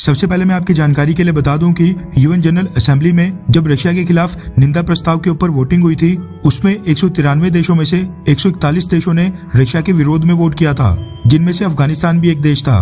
सबसे पहले मैं आपकी जानकारी के लिए बता दूं कि यूएन जनरल असेंबली में जब रशिया के खिलाफ निंदा प्रस्ताव के ऊपर वोटिंग हुई थी, उसमें 193 देशों में से 141 देशों ने रशिया के विरोध में वोट किया था, जिनमें से अफगानिस्तान भी एक देश था।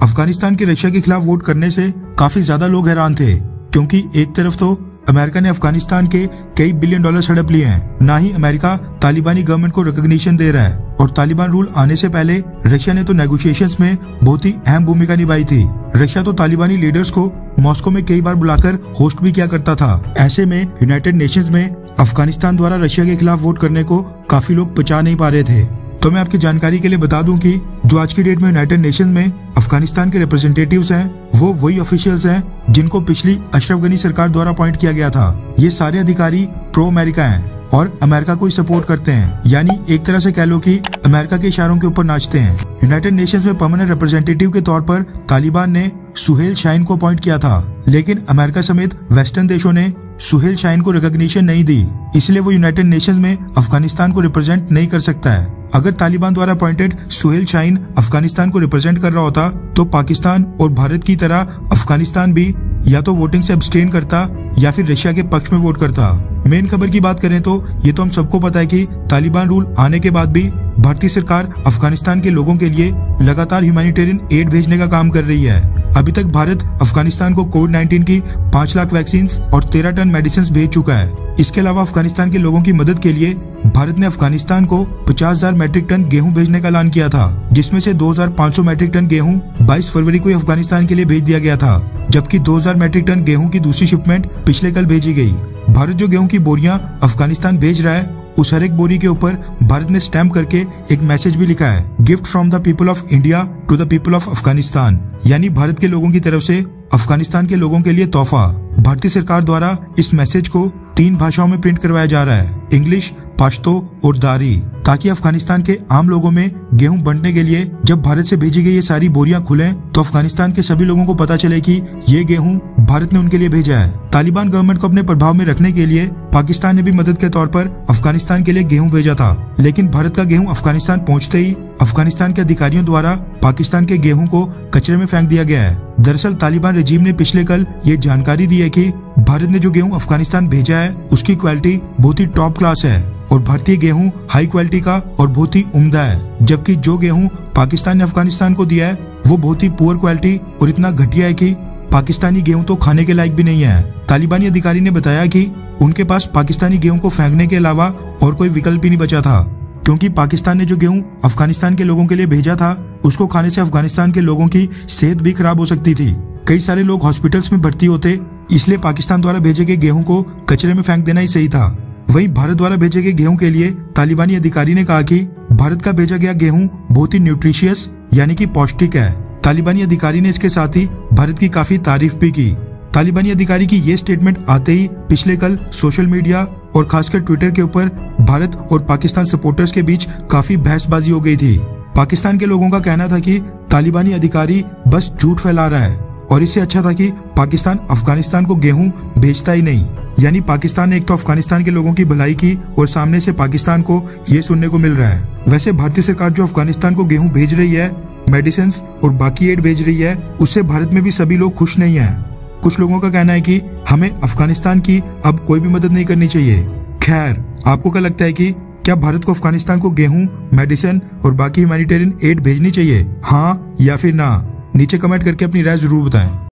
अफगानिस्तान के रशिया के खिलाफ वोट करने से काफी ज्यादा लोग हैरान थे, क्योंकि एक तरफ तो अमेरिका ने अफगानिस्तान के कई बिलियन डॉलर हड़प लिए हैं, ना ही अमेरिका तालिबानी गवर्नमेंट को रिकॉग्निशन दे रहा है, और तालिबान रूल आने से पहले रशिया ने तो नेगोशिएशंस में बहुत ही अहम भूमिका निभाई थी। रशिया तो तालिबानी लीडर्स को मॉस्को में कई बार बुलाकर होस्ट भी किया करता था। ऐसे में यूनाइटेड नेशंस में अफगानिस्तान द्वारा रशिया के खिलाफ वोट करने को काफी लोग पचा नहीं पा रहे थे। तो मैं आपकी जानकारी के लिए बता दूं कि जो आज की डेट में यूनाइटेड नेशंस में अफगानिस्तान के रिप्रेजेंटेटिव्स हैं, वो वही ऑफिशियल्स हैं जिनको पिछली अशरफ गनी सरकार द्वारा अपॉइंट किया गया था। ये सारे अधिकारी प्रो अमेरिका हैं और अमेरिका को ही सपोर्ट करते हैं, यानी एक तरह से कह लो कि अमेरिका के इशारों के ऊपर नाचते हैं। यूनाइटेड नेशंस में परमानेंट रिप्रेजेंटेटिव के तौर पर तालिबान ने सुहेल शाहीन को अपॉइंट किया था, लेकिन अमेरिका समेत वेस्टर्न देशों ने सुहेल शाहीन को रिकॉग्निशन नहीं दी, इसलिए वो यूनाइटेड नेशंस में अफगानिस्तान को रिप्रेजेंट नहीं कर सकता है। अगर तालिबान द्वारा अपॉइंटेड सुहेल शाहीन अफगानिस्तान को रिप्रेजेंट कर रहा होता, तो पाकिस्तान और भारत की तरह अफगानिस्तान भी या तो वोटिंग से अब्सटेन करता या फिर रशिया के पक्ष में वोट करता। मेन खबर की बात करें तो ये तो हम सबको पता है कि तालिबान रूल आने के बाद भी भारतीय सरकार अफगानिस्तान के लोगों के लिए लगातार ह्यूमैनिटेरियन एड भेजने का काम कर रही है। अभी तक भारत अफगानिस्तान को कोविड-19 की 5 लाख वैक्सीन और 13 टन मेडिसिन भेज चुका है। इसके अलावा अफगानिस्तान के लोगों की मदद के लिए भारत ने अफगानिस्तान को 50,000 मैट्रिक टन गेहूं भेजने का ऐलान किया था, जिसमें से 2,500 मैट्रिक टन गेहूं 22 फरवरी को अफगानिस्तान के लिए भेज दिया गया था, जबकि 2,000 मैट्रिक टन गेहूं की दूसरी शिपमेंट पिछले कल भेजी गई। भारत जो गेहूं की बोरियां अफगानिस्तान भेज रहा है, उस हर एक बोरी के ऊपर भारत ने स्टैम्प करके एक मैसेज भी लिखा है, gift from the people of India to the people of Afghanistan, यानी भारत के लोगों की तरफ से अफगानिस्तान के लोगों के लिए तोहफा। भारतीय सरकार द्वारा इस मैसेज को 3 भाषाओं में प्रिंट करवाया जा रहा है, इंग्लिश, पश्तो और दारी, ताकि अफगानिस्तान के आम लोगों में गेहूं बंटने के लिए जब भारत से भेजी गई ये सारी बोरियां खुलें, तो अफगानिस्तान के सभी लोगों को पता चले कि ये गेहूं भारत ने उनके लिए भेजा है। तालिबान गवर्नमेंट को अपने प्रभाव में रखने के लिए पाकिस्तान ने भी मदद के तौर पर अफगानिस्तान के लिए गेहूं भेजा था, लेकिन भारत का गेहूं अफगानिस्तान पहुंचते ही अफगानिस्तान के अधिकारियों द्वारा पाकिस्तान के गेहूं को कचरे में फेंक दिया गया है। दरअसल तालिबान रजीम ने पिछले कल ये जानकारी दी है कि भारत ने जो गेहूं अफगानिस्तान भेजा है, उसकी क्वालिटी बहुत ही टॉप क्लास है और भारतीय गेहूं हाई क्वालिटी का और बहुत ही उम्दा है, जबकि जो गेहूं पाकिस्तान ने अफगानिस्तान को दिया है वो बहुत ही पुअर क्वालिटी और इतना घटिया है कि पाकिस्तानी गेहूं तो खाने के लायक भी नहीं है। तालिबानी अधिकारी ने बताया कि उनके पास पाकिस्तानी गेहूं को फेंकने के अलावा और कोई विकल्प ही नहीं बचा था, क्योंकि पाकिस्तान ने जो गेहूं अफगानिस्तान के लोगों के लिए भेजा था, उसको खाने से अफगानिस्तान के लोगों की सेहत भी खराब हो सकती थी। कई सारे लोग हॉस्पिटल्स में भर्ती होते, इसलिए पाकिस्तान द्वारा भेजे गए गेहूं को कचरे में फेंक देना ही सही था। वहीं भारत द्वारा भेजे गए गेहूं के लिए तालिबानी अधिकारी ने कहा कि भारत का भेजा गया गेहूं बहुत ही न्यूट्रिशियस यानी कि पौष्टिक है। तालिबानी अधिकारी ने इसके साथ ही भारत की काफी तारीफ भी की। तालिबानी अधिकारी की ये स्टेटमेंट आते ही पिछले कल सोशल मीडिया और खासकर ट्विटर के ऊपर भारत और पाकिस्तान सपोर्टर्स के बीच काफी बहसबाजी हो गई थी। पाकिस्तान के लोगों का कहना था कि तालिबानी अधिकारी बस झूठ फैला रहा है और इससे अच्छा था कि पाकिस्तान अफगानिस्तान को गेहूं भेजता ही नहीं। यानी पाकिस्तान ने एक तो अफगानिस्तान के लोगों की भलाई की और सामने से पाकिस्तान को ये सुनने को मिल रहा है। वैसे भारतीय सरकार जो अफगानिस्तान को गेहूं भेज रही है, मेडिसिन और बाकी एड भेज रही है, उससे भारत में भी सभी लोग खुश नहीं है। कुछ लोगों का कहना है कि हमें अफगानिस्तान की अब कोई भी मदद नहीं करनी चाहिए। खैर, आपको क्या लगता है कि क्या भारत को अफगानिस्तान को गेहूं, मेडिसिन और बाकी ह्यूमैनिटेरियन एड भेजनी चाहिए, हाँ या फिर ना? नीचे कमेंट करके अपनी राय जरूर बताएं।